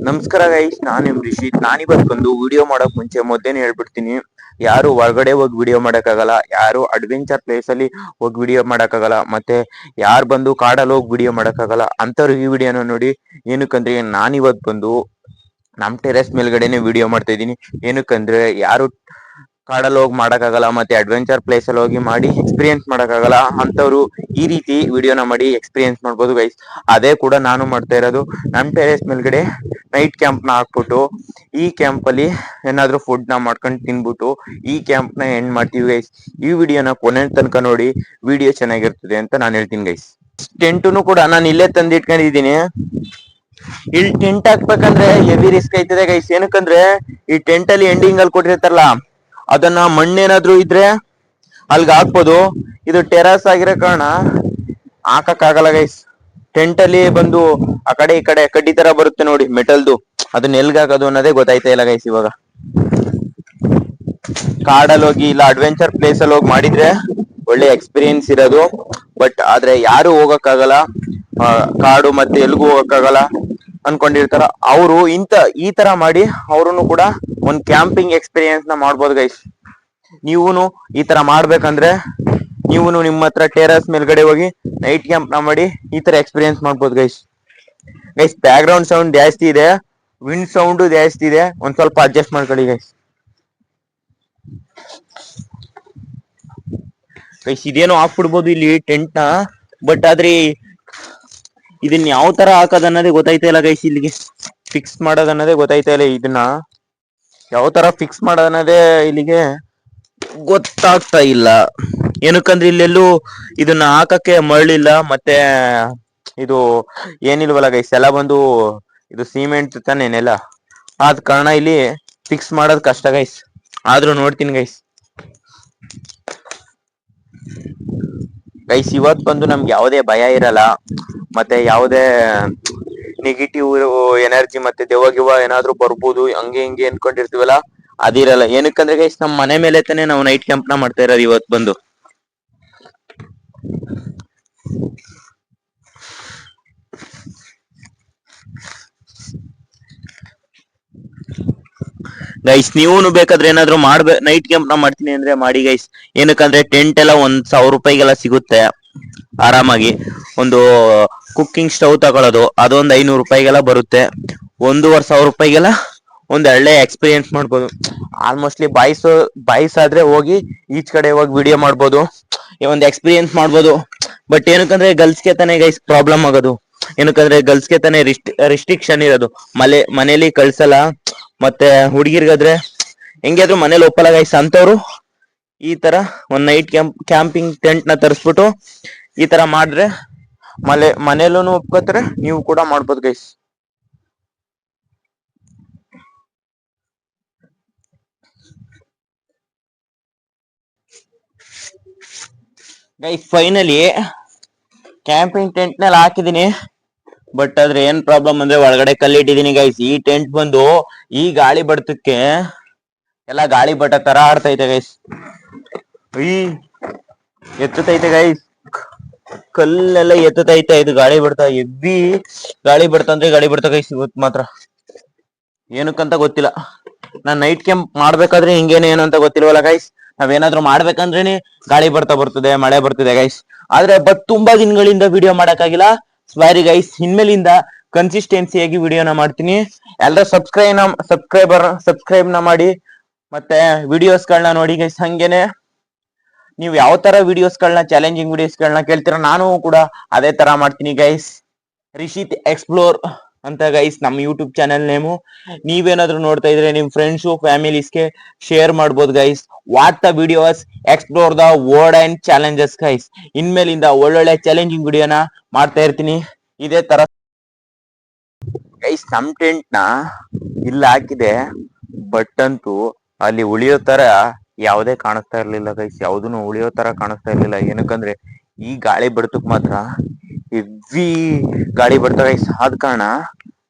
ನಮಸ್ಕಾರ ಗೈಸ್, ನಾನು ನಿಮ್ ರಿಷಿತ್. ನಾನಿವತ್ ಬಂದು ವಿಡಿಯೋ ಮಾಡಕ್ ಮುಂಚೆ ಮೊದಲೇನೆ ಹೇಳ್ಬಿಡ್ತೀನಿ, ಯಾರು ಹೊರಗಡೆ ಹೋಗಿ ವಿಡಿಯೋ ಮಾಡಕ್ಕಾಗಲ್ಲ, ಯಾರು ಅಡ್ವೆಂಚರ್ ಪ್ಲೇಸ್ ಅಲ್ಲಿ ಹೋಗಿ ವಿಡಿಯೋ ಮಾಡಕ್ಕಾಗಲ್ಲ, ಮತ್ತೆ ಯಾರು ಬಂದು ಕಾಡಲ್ಲಿ ಹೋಗಿ ವಿಡಿಯೋ ಮಾಡಕ್ಕಾಗಲ್ಲ ಅಂತವ್ರು ಈ ವಿಡಿಯೋನ ನೋಡಿ. ಏನಕ್ಕಂದ್ರೆ ನಾನಿವತ್ ಬಂದು ನಮ್ ಟೆರೆಸ್ ಮೇಲ್ಗಡೆನೆ ವಿಡಿಯೋ ಮಾಡ್ತಾ ಇದೀನಿ. ಏನಕ್ಕಂದ್ರೆ ಯಾರು ಕಾಡಲ್ಲಿ ಹೋಗಿ ಮಾಡಕ್ಕಾಗಲ್ಲ, ಮತ್ತೆ ಅಡ್ವೆಂಚರ್ ಪ್ಲೇಸ್ ಅಲ್ಲಿ ಹೋಗಿ ಮಾಡಿ ಎಕ್ಸ್ಪೀರಿಯನ್ಸ್ ಮಾಡಕ್ಕಾಗಲ್ಲ ಅಂತವ್ರು ಈ ರೀತಿ ವಿಡಿಯೋನ ಮಾಡಿ ಎಕ್ಸ್ಪೀರಿಯನ್ಸ್ ಮಾಡ್ಬೋದು ಗೈಸ್. ಅದೇ ಕೂಡ ನಾನು ಮಾಡ್ತಾ ಇರೋದು. ನಮ್ ಟೆರೆಸ್ ಮೇಲ್ಗಡೆ ನೈಟ್ ಕ್ಯಾಂಪ್ ನ ಹಾಕ್ಬಿಟ್ಟು ಈ ಕ್ಯಾಂಪ್ ಅಲ್ಲಿ ಏನಾದ್ರು ಫುಡ್ ನ ಮಾಡ್ಕೊಂಡು ತಿನ್ಬಿಟ್ಟು ಈ ಕ್ಯಾಂಪ್ ನ ಎಂಡ್ ಮಾಡ್ತೀವಿ ಗೈಸ್. ಈ ವಿಡಿಯೋನ ಕೊನೆ ತನಕ ನೋಡಿ, ವಿಡಿಯೋ ಚೆನ್ನಾಗಿರ್ತದೆ ಅಂತ ನಾನು ಹೇಳ್ತೀನಿ ಗೈಸ್. ಟೆಂಟುನು ಕೂಡ ನಾನು ಇಲ್ಲೇ ತಂದು ಇಟ್ಕೊಂಡಿದ್ದೀನಿ. ಇಲ್ಲಿ ಟೆಂಟ್ ಹಾಕ್ಬೇಕಂದ್ರೆ ಹೆವಿ ರಿಸ್ಕ್ ಐತದೆ ಗೈಸ್. ಏನಕ್ಕಂದ್ರೆ ಈ ಟೆಂಟ್ ಅಲ್ಲಿ ಎಂಡಿಂಗ್ ಅಲ್ಲಿ ಕೊಟ್ಟಿರ್ತಾರಲ್ಲ, ಅದನ್ನ ಮಣ್ಣೇನಾದ್ರು ಇದ್ರೆ ಅಲ್ಗ ಹಾಕ್ಬೋದು. ಇದು ಟೆರಸ್ ಆಗಿರೋ ಕಾರಣ ಹಾಕಕ್ ಆಗಲ್ಲ ಗೈಸ್. ಟೆಂಟ್ ಅಲ್ಲಿ ಬಂದು ಆ ಕಡೆ ಈ ಕಡೆ ಕಡ್ಡಿ ತರ ಬರುತ್ತೆ ನೋಡಿ ಮೆಟಲ್ದು, ಅದನ್ನ ಎಲ್ಗಾಕೋದು ಅನ್ನೋದೇ ಗೊತ್ತಾಯ್ತಾ ಇಲ್ಲ ಗೈಸ್. ಇವಾಗ ಕಾಡಲ್ಲಿ ಹೋಗಿ ಇಲ್ಲ ಅಡ್ವೆಂಚರ್ ಪ್ಲೇಸ್ ಅಲ್ಲಿ ಹೋಗಿ ಮಾಡಿದ್ರೆ ಒಳ್ಳೆ ಎಕ್ಸ್ಪೀರಿಯನ್ಸ್ ಇರೋದು. ಬಟ್ ಆದ್ರೆ ಯಾರು ಹೋಗಕ್ಕಾಗಲ್ಲ, ಕಾಡು ಮತ್ತೆ ಎಲ್ಗೂ ಹೋಗಕ್ಕಾಗಲ್ಲ ಅನ್ಕೊಂಡಿರ್ತಾರ ಅವರು. ಈ ತರ ಮಾಡಿ ಅವ್ರು ಕೂಡ ಒಂದ್ ಕ್ಯಾಂಪಿಂಗ್ ಎಕ್ಸ್ಪೀರಿಯನ್ಸ್ ನ ಮಾಡ್ಬೋದು ಗೈಸ್. ನೀವುನು ಈ ತರ ಮಾಡ್ಬೇಕಂದ್ರೆ ನೀವುನು ನಿಮ್ಮ ಹತ್ರ ಟೆರಸ್ ಮೇಲ್ಗಡೆ ಹೋಗಿ ನೈಟ್ ಕ್ಯಾಂಪ್ ನ ಮಾಡಿ ಈ ತರ ಎಕ್ಸ್ಪೀರಿಯನ್ಸ್ ಮಾಡ್ಬೋದು ಗೈಸ್. ಬ್ಯಾಕ್ ಗ್ರೌಂಡ್ ಸೌಂಡ್ ಜಾಸ್ತಿ ಇದೆ, ವಿಂಡ್ ಸೌಂಡ್ ಜಾಸ್ತಿ ಇದೆ, ಒಂದ್ ಸ್ವಲ್ಪ ಅಡ್ಜಸ್ಟ್ ಮಾಡ್ಕೊಳ್ಳಿ ಗೈಸ್. ಇದೇನೋ ಹಾಕ್ಬಿಡ್ಬೋದು ಇಲ್ಲಿ ಟೆಂಟ್ ನ, ಬಟ್ ಆದ್ರೆ ಇದನ್ನ ಯಾವ ತರ ಹಾಕೋದ್ ಅನ್ನೋದೇ ಗೊತ್ತಾಯ್ತಾ ಇಲ್ಲ ಗೈಸ್. ಇಲ್ಲಿಗೆ ಫಿಕ್ಸ್ ಮಾಡೋದ್ ಅನ್ನೋದೇ ಗೊತ್ತಾಯ್ತಾ ಇಲ್ಲ. ಇದನ್ನ ಯಾವ ತರ ಫಿಕ್ಸ್ ಮಾಡೋದನ್ನೋದೇ ಇಲ್ಲಿಗೆ ಗೊತ್ತಾಗ್ತಾ ಇಲ್ಲ. ಏನಕ್ಕಂದ್ರೆ ಇಲ್ಲೆಲ್ಲೂ ಇದನ್ನ ಹಾಕಕ್ಕೆ ಮರಳಿಲ್ಲ, ಮತ್ತೆ ಇದು ಏನಿಲ್ವಲ್ಲ ಗೈಸ್, ಎಲ್ಲ ಬಂದು ಇದು ಸಿಮೆಂಟ್ ತಾನೇ ನೆಲ, ಆದ ಕಾರಣ ಇಲ್ಲಿ ಫಿಕ್ಸ್ ಮಾಡೋದ್ ಕಷ್ಟ ಗೈಸ್. ಆದ್ರೂ ನೋಡ್ತೀನಿ ಗೈಸ್. ಇವತ್ ಬಂದು ನಮ್ಗೆ ಯಾವುದೇ ಭಯ ಇರಲ್ಲ, ಮತ್ತೆ ಯಾವುದೇ ನೆಗೆಟಿವ್ ಎನರ್ಜಿ ಮತ್ತೆ ದೆವ್ವ ಏನಾದ್ರು ಬರ್ಬೋದು ಹಂಗೆ ಹಿಂಗೆ ಅನ್ಕೊಂಡಿರ್ತೀವಲ್ಲ, ಅದಿರಲ್ಲ. ಏನಕ್ಕಂದ್ರೆ ಗೈಸ್ ನಮ್ ಮನೆ ಮೇಲೆ ತಾನೆ ನಾವು ನೈಟ್ ಕ್ಯಾಂಪ್ ನ ಮಾಡ್ತಾ ಇರೋದು ಇವತ್ ಬಂದು. ಗೈಸ್ ನೀವೂನು ಬೇಕಾದ್ರೆ ಏನಾದ್ರು ನೈಟ್ ಕ್ಯಾಂಪ್ ನ ಮಾಡ್ತೀನಿ ಅಂದ್ರೆ ಮಾಡಿ ಗೈಸ್. ಏನಕ್ಕಂದ್ರೆ ಟೆಂಟ್ ಎಲ್ಲ 1,000 ರೂಪಾಯಿಗೆಲ್ಲ ಸಿಗುತ್ತೆ ಆರಾಮಾಗಿ. ಒಂದು ಕುಕ್ಕಿಂಗ್ ಸ್ಟವ್ ತಗೊಳ್ಳೋದು ಅದೊಂದು 500 ರೂಪಾಯಿಗೆಲ್ಲ ಬರುತ್ತೆ. 1,500 ರೂಪಾಯಿಗೆಲ್ಲ ಒಂದ್ ಒಳ್ಳೆ ಎಕ್ಸ್ಪೀರಿಯನ್ಸ್ ಮಾಡ್ಬೋದು. ಆಲ್ಮೋಸ್ಟ್ಲಿ ಬಾಯ್ಸ್ ಆದ್ರೆ ಹೋಗಿ ಈಚ್ ಕಡೆ ಹೋಗಿ ವಿಡಿಯೋ ಮಾಡ್ಬೋದು, ಒಂದ್ ಎಕ್ಸ್ಪೀರಿಯನ್ಸ್ ಮಾಡ್ಬೋದು. ಬಟ್ ಏನಕ್ಕಂದ್ರೆ ಗರ್ಲ್ಸ್ಗೆ ತಾನೇ ಗೈಸ್ ಪ್ರಾಬ್ಲಮ್ ಆಗೋದು. ಏನಕ್ಕಂದ್ರೆ ಗರ್ಲ್ಸ್ಗೆ ತಾನೇ ರಿಸ್ಟ್ರಿಕ್ಷನ್ ಇರೋದು, ಮನೇಲಿ ಕಳ್ಸಲ್ಲ. ಮತ್ತೆ ಹುಡುಗಿರ್ಗಾದ್ರೆ ಹೆಂಗಾದ್ರು ಮನೇಲಿ ಒಪ್ಪಲ್ಲ ಗೈಸ್. ಅಂತವ್ರು ಈ ತರ ಒಂದ್ ನೈಟ್ ಕ್ಯಾಂಪಿಂಗ್ ಟೆಂಟ್ ನ ತರಿಸ್ಬಿಟ್ಟು ಈ ತರ ಮಾಡಿದ್ರೆ ಮನೇಲೂ ಒಪ್ಕೋತಾರೆ, ನೀವು ಕೂಡ ಮಾಡ್ಬೋದು ಗೈಸ್. ಫೈನಲಿ ಕ್ಯಾಂಪಿಂಗ್ ಟೆಂಟ್ ನಲ್ಲಿ ಹಾಕಿದೀನಿ. ಬಟ್ ಆದ್ರೆ ಏನ್ ಪ್ರಾಬ್ಲಮ್ ಅಂದ್ರೆ ಒಳಗಡೆ ಕಲ್ಲಿಟ್ಟಿದೀನಿ ಗೈಸ್. ಈ ಟೆಂಟ್ ಬಂದು ಈ ಗಾಳಿ ಬಡತಕ್ಕೆ ಎಲ್ಲ ಗಾಳಿ ಬಟ ತರ ಆಡ್ತೈತೆ ಗೈಸ್. ಎತ್ತೈತೆ ಗೈಸ್, ಕಲ್ಲೆಲ್ಲ ಎತ್ತೈತೆ. ಇದು ಗಾಳಿ ಬಿಡ್ತಾ ಎವ್ವಿ ಗಾಳಿ ಬಿಡ್ತಾ ಗೈಸ್. ಇವತ್ತು ಮಾತ್ರ ಏನಕ್ಕಂತ ಗೊತ್ತಿಲ್ಲ. ನಾನ್ ನೈಟ್ ಕ್ಯಾಂಪ್ ಮಾಡ್ಬೇಕಾದ್ರೆ ಹಿಂಗೇನೆ ಏನು ಅಂತ ಗೊತ್ತಿಲ್ವಲ್ಲ ಗೈಸ್. ನಾವೇನಾದ್ರು ಮಾಡ್ಬೇಕಂದ್ರೇನೆ ಗಾಳಿ ಬರ್ತದೆ, ಮಳೆ ಬರ್ತಿದೆ ಗೈಸ್. ಆದ್ರೆ ತುಂಬಾ ದಿನಗಳಿಂದ ವಿಡಿಯೋ ಮಾಡಕ್ಕಾಗಿಲ್ಲ, ಸಾರಿ ಗೈಸ್. ಇನ್ಮೇಲಿಂದ ಕನ್ಸಿಸ್ಟೆನ್ಸಿಯಾಗಿ ವಿಡಿಯೋನ ಮಾಡ್ತೀನಿ. ಎಲ್ಲರೂ ಸಬ್ಸ್ಕ್ರೈಬ್ ನ ಮಾಡಿ, ಮತ್ತೆ ವಿಡಿಯೋಸ್ಗಳನ್ನ ನೋಡಿ ಗೈಸ್. ಹಂಗೇನೆ ನೀವು ಯಾವ ತರ ವಿಡಿಯೋಸ್ಗಳನ್ನ, ಚಾಲೆಂಜಿಂಗ್ ವಿಡಿಯೋಸ್ಗಳನ್ನ ಕೇಳ್ತೀರಾ, ನಾನು ಕೂಡ ಅದೇ ತರ ಮಾಡ್ತೀನಿ ಗೈಸ್. ರಿಷಿತ್ ಎಕ್ಸ್ಪ್ಲೋರ್ ಅಂತ ಗೈಸ್ ನಮ್ಮ ಯೂಟ್ಯೂಬ್ ಚಾನೆಲ್ ನೇಮು. ನೀವೇನಾದ್ರೂ ನೋಡ್ತಾ ಇದ್ರೆ ನಿಮ್ ಫ್ರೆಂಡ್ಸು ಫ್ಯಾಮಿಲೀಸ್ಗೆ ಶೇರ್ ಮಾಡ್ಬೋದು guys. What the videos explore the world and challenges guys. ಇನ್ಮೇಲಿಂದ ಒಳ್ಳೊಳ್ಳೆ ಚಾಲೆಂಜಿಂಗ್ ವಿಡಿಯೋನ ಮಾಡ್ತಾ ಇರ್ತೀನಿ ಇದೇ ತರ ಗೈಸ್. ನಮ್ ಟೆಂಟ್ ನ ಇಲ್ಲ ಹಾಕಿದೆ, ಬಟ್ ಅಂತೂ ಅಲ್ಲಿ ಉಳಿಯೋ ತರ ಯಾವುದೇ ಕಾಣಿಸ್ತಾ ಇರ್ಲಿಲ್ಲ ಗೈಸ್. ಯಾವ್ದನ್ನು ಉಳಿಯೋ ತರ ಕಾಣಿಸ್ತಾ ಇರ್ಲಿಲ್ಲ. ಏನಕ್ಕಂದ್ರೆ ಈ ಗಾಳಿ ಬಡತಕ್ ಮಾತ್ರ ಹೆವ್ವಿ ಗಾಳಿ ಬಡ್ತ ಗೈಸ್. ಆದ ಕಾರಣ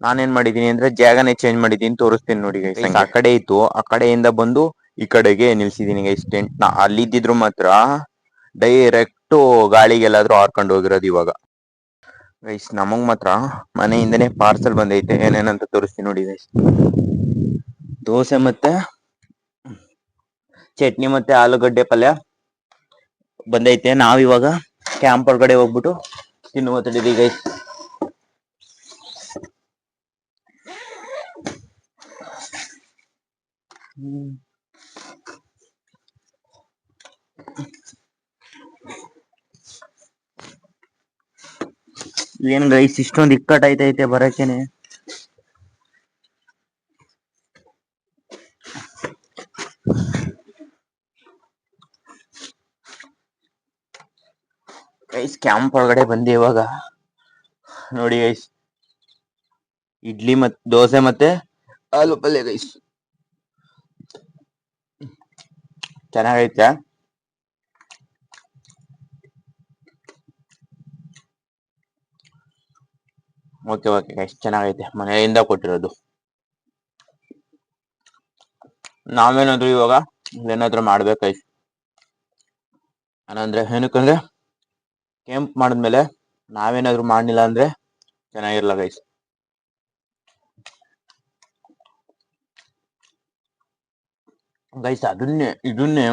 ನಾನೇನ್ ಮಾಡಿದೀನಿ ಅಂದ್ರೆ ಜಾಗನೇ ಚೇಂಜ್ ಮಾಡಿದೀನಿ, ತೋರಿಸ್ತೀನಿ ನೋಡಿ ಗೈಸ್. ಆ ಕಡೆ ಇತ್ತು, ಆ ಕಡೆಯಿಂದ ಬಂದು ಈ ಕಡೆಗೆ ನಿಲ್ಸಿದೀನಿ ಗೈಸ್ ಟೆಂಟ್ ನ. ಅಲ್ಲಿದ್ದಿದ್ರು ಮಾತ್ರ ಡೈರೆಕ್ಟ್ ಗಾಳಿಗೆಲ್ಲಾದ್ರೂ ಹಾರ್ಕೊಂಡು ಹೋಗಿರೋದು. ಇವಾಗ ಗೈಸ್ ನಮಗ್ ಮಾತ್ರ ಮನೆಯಿಂದನೇ ಪಾರ್ಸಲ್ ಬಂದೈತೆ, ಏನೇನಂತ ತೋರಿಸ್ತೀನಿ ನೋಡಿ ಗೈಸ್. ದೋಸೆ ಮತ್ತೆ ಚಟ್ನಿ ಮತ್ತೆ ಆಲೂಗಡ್ಡೆ ಪಲ್ಯ ಬಂದೈತೆ. ನಾವಿವಾಗ ಕ್ಯಾಂಪ್ ಒಳಗಡೆ ಹೋಗ್ಬಿಟ್ಟು ತಿನ್ನುವ ತಡೀರಿ ಗೈಸ್. ಏನ್ ಗೈಸ್ ಇಷ್ಟೊಂದು ಇಕ್ಕಟ್ಟಾಯ್ತೈತೆ ಬರಕ್ಕೇನೆ. ಗೈಸ್ ಕ್ಯಾಂಪ್ ಒಳಗಡೆ ಬಂದೆ ಇವಾಗ. ನೋಡಿ ಗೈಸ್, ಇಡ್ಲಿ ಮತ್ತೆ ದೋಸೆ ಮತ್ತೆ ಆಲೂ ಪಲ್ಯ ಗೈಸ್, ಚೆನ್ನಾಗೈತೆ. ಓಕೆ ಓಕೆ ಗೈಸ್, ಚೆನ್ನಾಗೈತೆ. ಮನೆಯಿಂದ ಕೊಟ್ಟಿರೋದು. ನಾವೇನಾದ್ರು ಇವಾಗ ಏನಾದ್ರು ಮಾಡ್ಬೇಕು ಗೈಸ್. ಏನಂದ್ರೆ ಏನಕ್ಕಂದ್ರೆ ಕ್ಯಾಂಪ್ ಮಾಡಿದ್ಮೇಲೆ ನಾವೇನಾದ್ರು ಮಾಡ್ಲಿಲ್ಲ ಅಂದ್ರೆ ಚೆನ್ನಾಗಿರಲ್ಲ ಗೈಸ್. ಗೈಸ್ ಇದನ್ನೇ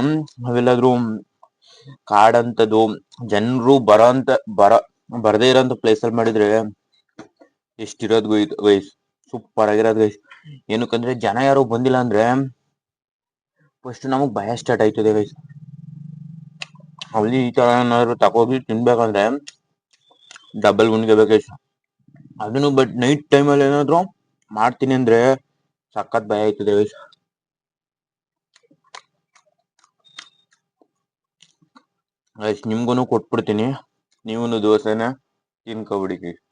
ನಾವೆಲ್ಲಾದ್ರೂ ಕಾಡಂತದ್ದು ಜನರು ಬರದೇ ಇರೋಂತ ಪ್ಲೇಸ್ ಅಲ್ಲಿ ಮಾಡಿದ್ರೆ ಎಷ್ಟಿರೋದು ಗೈಸ್, ಸೂಪರ್ ಆಗಿರೋದು ಗೈಸ್. ಏನಕ್ಕಂದ್ರೆ ಜನ ಯಾರು ಬಂದಿಲ್ಲ ಅಂದ್ರೆ ಫಸ್ಟ್ ನಮಗ್ ಭಯ ಸ್ಟಾರ್ಟ್ ಆಯ್ತದೆ ಗೈಸ್. ಅಲ್ಲಿ ಈ ತರ ಏನಾದ್ರು ತಗೋಗಿ ತಿನ್ಬೇಕಂದ್ರೆ ಡಬಲ್ ಗುಂಡ್ಗೆ ಬೇಕು. ಅದನ್ನು ಬಟ್ ನೈಟ್ ಟೈಮ್ ಅಲ್ಲಿ ಏನಾದ್ರು ಮಾಡ್ತೀನಿ ಅಂದ್ರೆ ಸಖತ್ ಭಯ ಆಯ್ತದೆ ಗೈಸ್. ಗೈಸ್ ನಿಮ್ಗೂನು ಕೊಟ್ಬಿಡ್ತೀನಿ, ನೀವೂನು ದೋಸೆನ ತಿನ್ಕೊಬಿಡಿ ಗೈಸ್.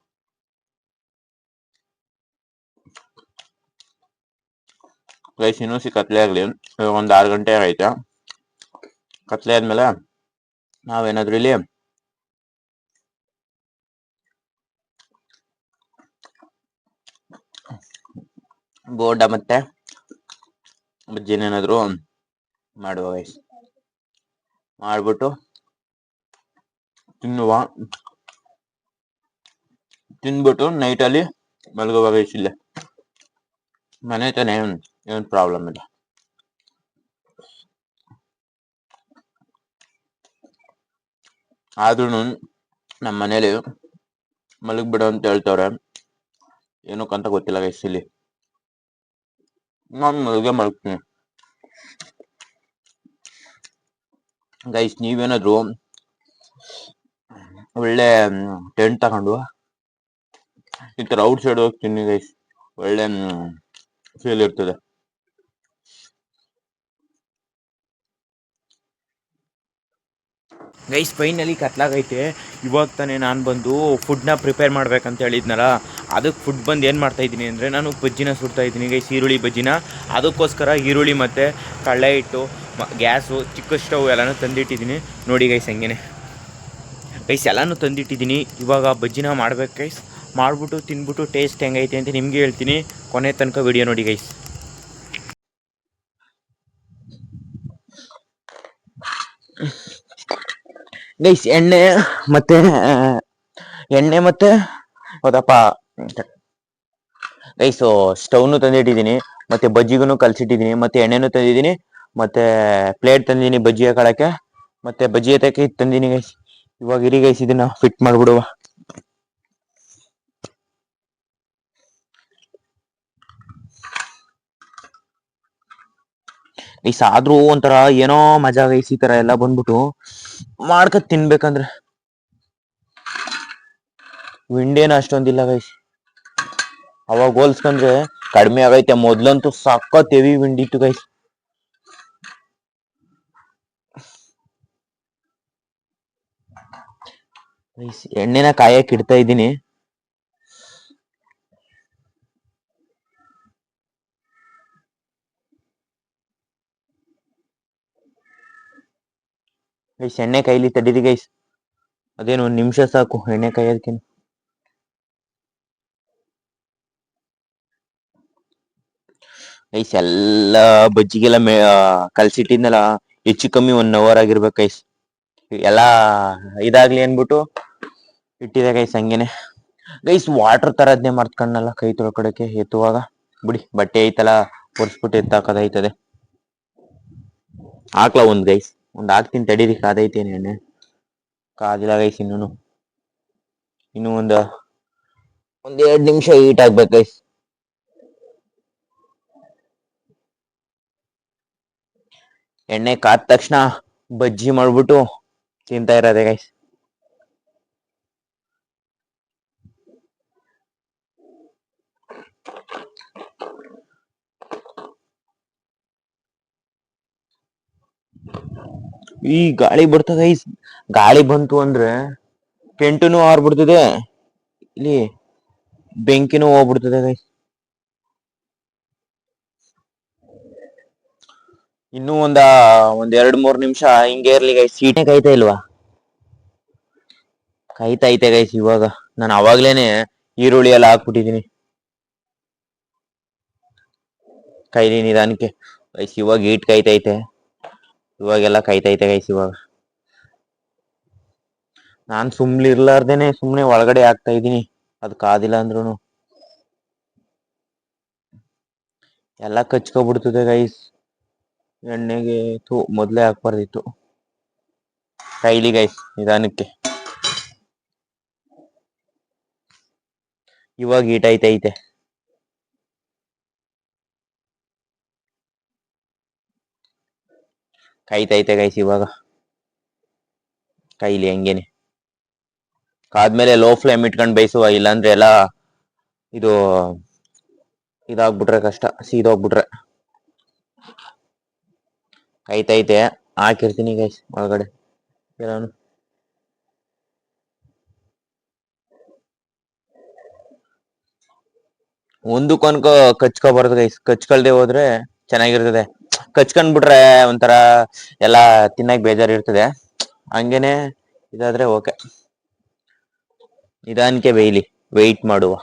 ಗೈಸ್ ಇನ್ನೂ ಕತ್ಲೆ ಆಗ್ಲಿ, ಒಂದ್ 6 ಗಂಟೆ ಆಗೈತೆ. ಕತ್ಲೆ ಆದ್ಮೇಲೆ ನಾವೇನಾದ್ರು ಇಲ್ಲಿ ಬೋಂಡ ಮತ್ತೆ ಬಜ್ಜಿನೇನಾದ್ರು ಮಾಡುವ ಗೈಸ್. ಮಾಡ್ಬಿಟ್ಟು ತಿನ್ಬಿಟ್ಟು ನೈಟ್ ಅಲ್ಲಿ ಮಲ್ಗೋವ ಗೈಸ್. ಇಲ್ಲೇ ಮನೆ ತಾನೆ, ಏನ್ ಪ್ರಾಬ್ಲಮ್ ಇಲ್ಲ. ಆದ್ರೂ ನಮ್ಮ ಮನೇಲಿ ಮಲಗ್ಬಿಡು ಅಂತ ಹೇಳ್ತವ್ರೆ, ಏನಕ್ಕಂತ ಗೊತ್ತಿಲ್ಲ ಗೈಸ್. ಇಲ್ಲಿ ನಾನು ಮಲಗ್ತೀನಿ ಗೈಸ್. ನೀವೇನಾದ್ರು ಒಳ್ಳೆ ಟೆಂಟ್ ತಗೊಂಡು ಈ ತರ ಔಟ್ ಸೈಡ್ ಹೋಗ್ತೀನಿ ಗೈಸ್, ಒಳ್ಳೆ ಫೀಲ್ ಇರ್ತದೆ. ಗೈಸ್ ಫೈನಲಿ ಕತ್ಲಾಗೈತೆ. ಇವಾಗ ತಾನೇ ನಾನು ಬಂದು ಫುಡ್ನ ಪ್ರಿಪೇರ್ ಮಾಡ್ಬೇಕಂತ ಹೇಳಿದ್ನಲ್ಲ, ಅದಕ್ಕೆ ಫುಡ್ ಬಂದು ಏನು ಮಾಡ್ತಾಯಿದ್ದೀನಿ ಅಂದರೆ ನಾನು ಬಜ್ಜಿನ ಸುಡ್ತಾಯಿದ್ದೀನಿ ಗೈಸ್, ಈರುಳ್ಳಿ ಬಜ್ಜಿನ. ಅದಕ್ಕೋಸ್ಕರ ಈರುಳ್ಳಿ ಮತ್ತು ಕಡಲೆ ಹಿಟ್ಟು, ಗ್ಯಾಸು, ಚಿಕ್ಕ ಸ್ಟವ್ ಎಲ್ಲನೂ ತಂದಿಟ್ಟಿದ್ದೀನಿ ನೋಡಿ ಗೈಸ್. ಹಂಗೆ ಗೈಸ್ ಎಲ್ಲನೂ ತಂದಿಟ್ಟಿದ್ದೀನಿ. ಇವಾಗ ಬಜ್ಜಿನ ಮಾಡ್ಬೇಕು ಗೈಸ್. ಮಾಡಿಬಿಟ್ಟು ತಿನ್ಬಿಟ್ಟು ಟೇಸ್ಟ್ ಹೆಂಗೈತೆ ಅಂತ ನಿಮಗೆ ಹೇಳ್ತೀನಿ. ಕೊನೆ ತನಕ ವಿಡಿಯೋ ನೋಡಿ ಗೈಸ್. ಗೈಸ್ ಎಣ್ಣೆ ಮತ್ತೆ ಹೌದಪ್ಪ ಗೈಸ್, ಸ್ಟವ್ನು ತಂದಿಟ್ಟಿದ್ದೀನಿ, ಮತ್ತೆ ಬಜ್ಜಿಗೂ ಕಲ್ಸಿಟ್ಟಿದ್ದೀನಿ, ಮತ್ತೆ ಎಣ್ಣೆನೂ ತಂದಿದ್ದೀನಿ, ಮತ್ತೆ ಪ್ಲೇಟ್ ತಂದಿದ್ದೀನಿ ಬಜ್ಜಿ ಹಾಕೊಳಕ್ಕೆ, ಮತ್ತೆ ಬಜ್ಜಿ ಎತ್ತಕ್ಕೆ ತಂದಿದ್ದೀನಿ ಗೈಸ್. ಇವಾಗ ಇರಿ ಗೈಸ್, ಇದನ್ನ ಫಿಟ್ ಮಾಡ್ಬಿಡುವ. ಗೈಸ್ ಆದ್ರೂ ಒಂಥರ ಏನೋ ಮಜಾ ಗೈಸ್, ಈ ತರ ಎಲ್ಲ ಬಂದ್ಬಿಟ್ಟು ಮಾಡ್ಕತ್ ತಿನ್ಬೇಕಂದ್ರೆ. ವಿಂಡೇನು ಅಷ್ಟೊಂದಿಲ್ಲ ಗೈಸ್, ಅವಾಗ ಹೋಲ್ಸ್ಕೊಂಡ್ರೆ ಕಡಿಮೆ ಆಗೈತೆ. ಮೊದ್ಲಂತೂ ಸಖತ್ ಹೆವಿ ವಿಂಡ್ ಇತ್ತು ಗೈಸ್. ಎಣ್ಣೆನ ಕಾಯಕ್ ಇಡ್ತಾ ಇದ್ದೀನಿ. ಗೈಸ್ ಎಣ್ಣೆ ಕೈಲಿ ತಡೀರಿ ಗೈಸ್, ಅದೇನು 1 ನಿಮಿಷ ಸಾಕು ಎಣ್ಣೆ ಕಾಯೋದಕ್ಕೆ. ಗೈಸ್ ಎಲ್ಲ ಬಜ್ಜಿಗೆಲ್ಲ ಕಲ್ಸಿಟ್ಟಿದ್ನಲ್ಲ, ಹೆಚ್ಚು ಕಮ್ಮಿ 1 ಅವರ್ ಆಗಿರ್ಬೇಕು ಗೈಸ್. ಎಲ್ಲ ಇದಾಗ್ಲಿ ಅನ್ಬಿಟ್ಟು ಇಟ್ಟಿದೆ ಗೈಸ್ ಹಂಗೇನೆ. ಗೈಸ್ ವಾಟರ್ ತರದ್ನೆ ಮರ್ತ್ಕೊಂಡಲ್ಲ ಕೈ ತೊಳ್ಕೊಡಕ್ಕೆ ಎತ್ತುವಾಗ. ಬಿಡಿ ಬಟ್ಟೆ ಐತಲ್ಲ ಒರ್ಸ್ಬಿಟ್ಟು ಎತ್ತಾಕದೈತದೆ. ಹಾಕ್ಲಾ ಒಂದ್ ಗೈಸ್, ಒಂದ್ ಹಾಕ್ತೀನಿ ತಡೀರಿ, ಕಾದೈತೇನೆ ಎಣ್ಣೆ. ಕಾದಿಲ್ಲ ಗೈಸ್ ಇನ್ನು ಒಂದ್ 2 ನಿಮಿಷ ಹೀಟ್ ಆಗ್ಬೇಕು ಗೈಸ್. ಎಣ್ಣೆ ಕಾದ ತಕ್ಷಣ ಬಜ್ಜಿ ಮಾಡ್ಬಿಟ್ಟು ತಿಂತಾ ಇರೋದೆ ಗೈಸ್. ಈ ಗಾಳಿ ಬರ್ತದ ಗೈಸ್, ಗಾಳಿ ಬಂತು ಅಂದ್ರೆ ಟೆಂಟುನು ಹಾರ್ಬಿಡ್ತದೆ, ಇಲ್ಲಿ ಬೆಂಕಿನೂ ಹೋಗ್ಬಿಡ್ತದೆ ಗೈಸ್. ಇನ್ನೂ ಒಂದ್ 2-3 ನಿಮಿಷ ಹಿಂಗೆ ಇರ್ಲಿ ಗೈಸ್. ಸೀಟೆ ಕಾಯ್ತಾ ಇಲ್ವಾ? ಕಾಯ್ತಾ ಐತೆ ಗೈಸ್. ಇವಾಗ ನಾನು ಅವಾಗ್ಲೇನೆ ಈರುಳ್ಳಿ ಎಲ್ಲ ಹಾಕ್ಬಿಟ್ಟಿದೀನಿ. ಕೈಲಿ ನಿಧಾನಕ್ಕೆ ಗೈಸ್. ಇವಾಗ ಹೀಟ್ ಕಾಯ್ತೈತೆ, ಇವಾಗೆಲ್ಲ ಕಾಯ್ತೈತೆ ಗೈಸ್. ಇವಾಗ ನಾನ್ ಸುಮ್ನೆ ಇರ್ಲಾರ್ದೇನೆ ಸುಮ್ನೆ ಒಳಗಡೆ ಹಾಕ್ತಾ ಇದೀನಿ, ಅದ್ ಕಾದಿಲ್ಲ ಅಂದ್ರುನು ಎಲ್ಲ ಕಚ್ಕೊಬಿಡ್ತದೆ ಗೈಸ್. ಎಣ್ಣೆಗೆ ಮೊದ್ಲೇ ಹಾಕ್ಬಾರ್ದಿತ್ತು. ಕೈಲಿ ಗೈಸ್ ನಿಧಾನಕ್ಕೆ. ಇವಾಗ ಹೀಟ್ ಐತೆ. ಕಾಯ್ತೈತೆ ಗೈಸ್. ಇವಾಗ ಕೈಲಿ ಹಂಗೇನೆ ಕಾದ್ಮೇಲೆ ಲೋ ಫ್ಲೇಮ್ ಇಟ್ಕೊಂಡ್ ಬೈಸುವ, ಇಲ್ಲಾಂದ್ರೆ ಎಲ್ಲ ಇದು ಇದಾಗ್ಬಿಟ್ರೆ ಕಷ್ಟ, ಸೀದೋಗ್ಬಿಟ್ರೆ. ಕಾಯ್ತೈತೆ, ಹಾಕಿರ್ತೀನಿ ಗೈಸ್ ಒಳಗಡೆ ಎಲ್ಲಾನು. ಒಂದಕ್ಕೊಂದ್ಕ ಕಚ್ಕೋಬಾರ್ದು ಗೈಸ್. ಕಚ್ಕೊಳ್ದೆ ಹೋದ್ರೆ ಚೆನ್ನಾಗಿರ್ತದೆ. ಕಚ್ಕೊಂಡ್ಬಿಟ್ರೆ ಒಂಥರ ಎಲ್ಲಾ ತಿನ್ನಕ್ ಬೇಜಾರ್ ಇರ್ತದೆ. ಹಂಗೇನೆ ಇದಾದ್ರೆ ಓಕೆ. ನಿಧಾನಕ್ಕೆ ಬೇಯ್ಲಿ, ವೆಯ್ಟ್ ಮಾಡುವ.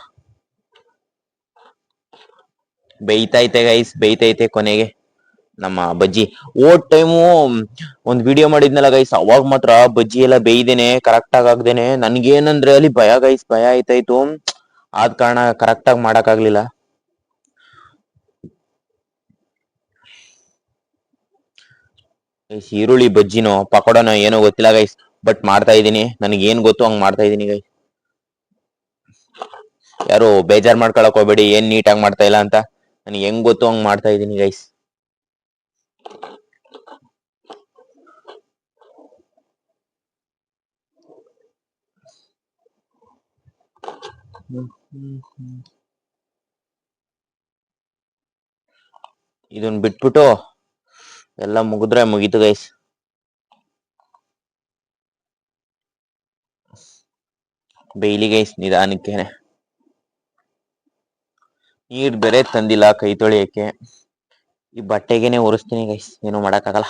ಬೇಯ್ತೈತೆ ಗೈಸ್, ಬೇಯ್ತೈತೆ ಕೊನೆಗೆ ನಮ್ಮ ಬಜ್ಜಿ. ಟೈಮು ಒಂದ್ ವಿಡಿಯೋ ಮಾಡಿದ್ನಲ್ಲ ಗೈಸ್, ಅವಾಗ ಮಾತ್ರ ಬಜ್ಜಿ ಎಲ್ಲ ಬೇಯ್ದೇನೆ, ಕರೆಕ್ಟ್ ಆಗ್ದೇನೆ ನನ್ಗೇನಂದ್ರೆ ಅಲ್ಲಿ ಭಯ ಗೈಸ್, ಭಯ ಆಯ್ತಾಯ್ತು. ಆದ ಕಾರಣ ಕರೆಕ್ಟ್ ಆಗಿ ಮಾಡಕ್ ಆಗ್ಲಿಲ್ಲ. ಈರುಳ್ಳಿ ಬಜ್ಜಿನೋ ಪಕೋಡನೋ ಏನೋ ಗೊತ್ತಿಲ್ಲ ಗೈಸ್, ಬಟ್ ಮಾಡ್ತಾ ಇದೀನಿ. ನನಗೆ ಏನ್ ಗೊತ್ತು ಹಂಗ್ ಮಾಡ್ತಾ ಇದೀನಿ ಗೈಸ್. ಯಾರು ಬೇಜಾರ್ ಮಾಡ್ಕೊಳಕ್ ಹೋಗ್ಬೇಡಿ, ಏನ್ ನೀಟಾಗಿ ಮಾಡ್ತಾ ಇಲ್ಲ ಅಂತ. ನನಗೆ ಹೆಂಗ್ ಗೊತ್ತು ಹಂಗ್ ಮಾಡ್ತಾ ಇದೀನಿ ಗೈಸ್. ಇದನ್ ಬಿಟ್ಬಿಟ್ಟು ಎಲ್ಲ ಮುಗಿದ್ರೆ ಮುಗೀತು ಗೈಸ್. ಬೇಯ್ಲಿ ಗೈಸ್ ನಿಧಾನಕ್ಕೇನೆ. ನೀರ್ ಬೇರೆ ತಂದಿಲ್ಲ ಕೈ ತೊಳಿಯಕ್ಕೆ, ಈ ಬಟ್ಟೆಗೆನೆ ಒರೆಸ್ತೀನಿ ಗೈಸ್, ಏನು ಮಾಡಕ್ಕಾಗಲ್ಲ.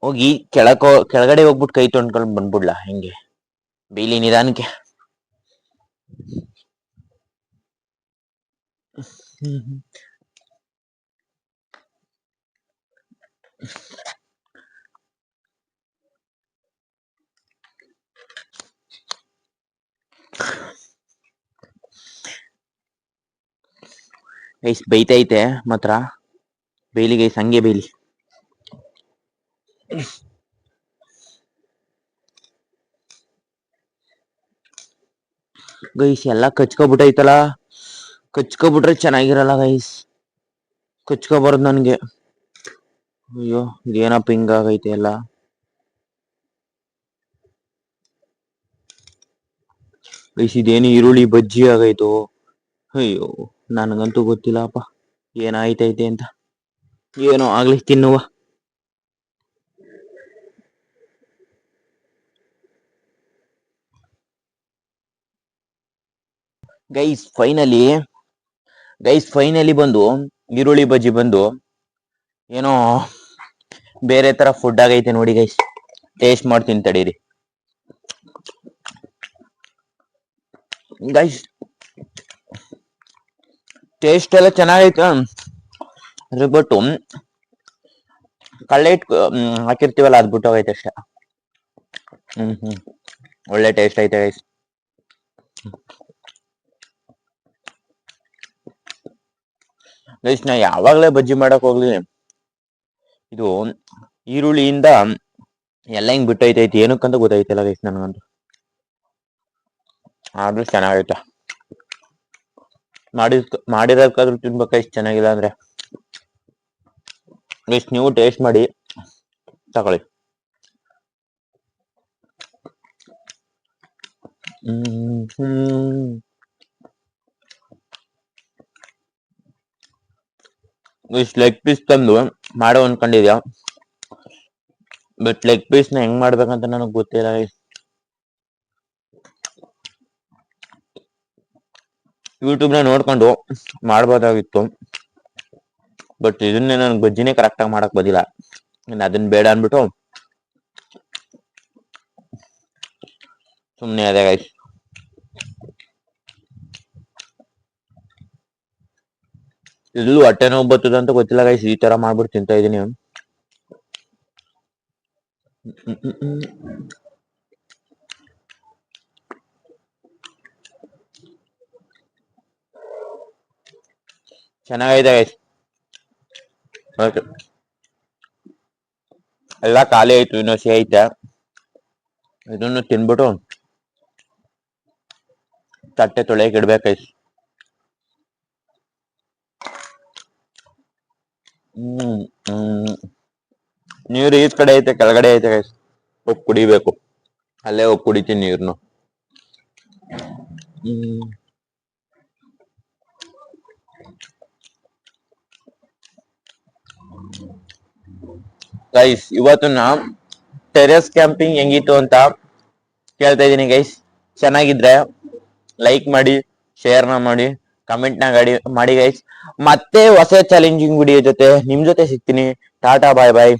ಹೋಗಿ ಕೆಳಗಡೆ ಹೋಗ್ಬಿಟ್ಟು ಕೈ ತೊಳ್ಕೊಂಡ್ ಬಂದ್ಬಿಡ್ಲಾ ಹೆಂಗೆ? ಬೇಯ್ಲಿ ನಿಧಾನಕ್ಕೆ. ಗೈಸ್ ಬೇಯ್ತೈತೆ ಮಾತ್ರ, ಬೇಯ್ಲಿ ಗೈಸ್, ಹಂಗೆ ಬೇಯ್ಲಿ. ಗೈಸ್ ಎಲ್ಲ ಕಚ್ಕೊಬಿಟ್ಟೈತಲ್ಲ, ಕಚ್ಕೊಬಿಟ್ರೆ ಚೆನ್ನಾಗಿರಲ್ಲ ಗೈಸ್. ಕಚ್ಕೊಬಾರ್ದು ನನ್ಗೆ. ಅಯ್ಯೋ ಇದೇನಪ್ಪ ಹಿಂಗಾಗೈತೆ ಎಲ್ಲ. ಗೈಸ್ ಇದೇನು ಈರುಳ್ಳಿ ಬಜ್ಜಿ ಆಗೈತು. ಅಯ್ಯೋ ನನ್ಗಂತೂ ಗೊತ್ತಿಲ್ಲಪ್ಪ ಏನಾಯ್ತೈತೆ ಅಂತ. ಏನೋ ಆಗ್ಲಿ ತಿನ್ನುವ. ಗೈಸ್ ಫೈನಲಿ ಬಂದು ಈರುಳ್ಳಿ ಬಜ್ಜಿ ಬಂದು ಏನೋ ಬೇರೆ ತರ ಫುಡ್ ಆಗೈತೆ ನೋಡಿ ಗೈಸ್. ಟೇಸ್ಟ್ ಮಾಡ್ತೀನಿ ತಡೀರಿ ಗೈಸ್. ಟೇಸ್ಟ್ ಎಲ್ಲ ಚೆನ್ನಾಗೈತೆ, ಅದ್ರ ಬಟ್ ಕಳ್ಳೆ ಹಿಟ್ಟು ಹಾಕಿರ್ತೀವಲ್ಲ ಅದ್ ಬಿಟ್ಟೋಗೈತೆ ಅಷ್ಟೇ. ಒಳ್ಳೆ ಟೇಸ್ಟ್ ಐತೆ ಗೈಸ್. ಗೈಸ್ ನಾ ಯಾವಾಗ್ಲೇ ಬಜ್ಜಿ ಮಾಡಕ್ ಹೋಗ್ಲಿ ಇದು ಈರುಳ್ಳಿಯಿಂದ ಎಲ್ಲ ಹಿಂಗ್ ಬಿಟ್ಟೈತೈತಿ, ಏನಕ್ಕಂತ ಗೊತ್ತೈತಿಲ್ಲ ಗೈಸ್ ನನ್ಗಂತೂ. ಆದ್ರೂ ಚೆನ್ನಾಗೈತೆ. ಮಾಡಿರೋಕ್ಕಾದ್ರೂ ತಿನ್ಬೇಕ, ಇಷ್ಟು ಚೆನ್ನಾಗಿಲ್ಲ ಅಂದ್ರೆ. ಗೈಸ್ ನೀವು ಟೇಸ್ಟ್ ಮಾಡಿ ತಗೊಳ್ಳಿ. ಇಷ್ಟು ಲೆಗ್ ಪೀಸ್ ತಂದು ಮಾಡೋ ಅನ್ಕೊಂಡಿದ್ಯಾ, ಬಟ್ ಲೆಗ್ ಪೀಸ್ ನ ಹೆಂಗ್ ಮಾಡ್ಬೇಕಂತ ನನಗ್ ಗೊತ್ತಿಲ್ಲ. ಯೂಟ್ಯೂಬ್ ನ ನೋಡ್ಕೊಂಡು ಮಾಡ್ಬೋದಾಗಿತ್ತು, ಬಟ್ ಇದನ್ನೇ ನನ್ಗೆ ಬಜ್ಜಿನೇ ಕರೆಕ್ಟ್ ಆಗಿ ಮಾಡಕ್ ಬದಿಲ್ಲ. ಅದನ್ನ ಬೇಡ ಅನ್ಬಿಟ್ಟು ಸುಮ್ನೆ ಅದೇ ಗೈಸ್. ಇದು ಹೊಟ್ಟೆ ನೋವು ಬರ್ತದ ಅಂತ ಗೊತ್ತಿಲ್ಲ ಗೈಸ್, ಈ ತರ ಮಾಡ್ಬಿಟ್ಟು ತಿಂತಾ ಇದೀನಿ. ಚೆನ್ನಾಗಿದೆ ಗೈಸ್. ಎಲ್ಲ ಖಾಲಿ ಆಯ್ತು, ಇನ್ನೂ ಸಿಹಿ ಐತೆ. ಇದನ್ನು ತಿನ್ಬಿಟ್ಟು ತಟ್ಟೆ ತೊಳೆಯಕ್ಕೆ ಇಡ್ಬೇಕು ಗೈಸ್. ನೀರು ಈ ಕಡೆ ಐತೆ, ಕೆಳಗಡೆ ಐತೆ ಗೈಸ್. ಹೋಗಿ ಕುಡಿಬೇಕು, ಅಲ್ಲೇ ಹೋಗಿ ಕುಡಿತೀನಿ ನೀರ್ನು. ಗೈಸ್ ಇವತ್ತು ನಾ ಟೆರೆಸ್ ಕ್ಯಾಂಪಿಂಗ್ ಹೆಂಗಿತ್ತು ಅಂತ ಕೇಳ್ತಾ ಇದೀನಿ ಗೈಸ್. ಚೆನ್ನಾಗಿದ್ರೆ ಲೈಕ್ ಮಾಡಿ, ಶೇರ್ ನ ಮಾಡಿ, ಕಮೆಂಟ್ ನ ಮಾಡಿ ಗೈಸ್. ಮತ್ತೆ ಹೊಸ ಚಾಲೆಂಜಿಂಗ್ ವಿಡಿಯೋ ಜೊತೆ ನಿಮ್ ಜೊತೆ ಸಿಗ್ತೀನಿ. ಟಾಟಾ ಬಾಯ್ ಬಾಯ್.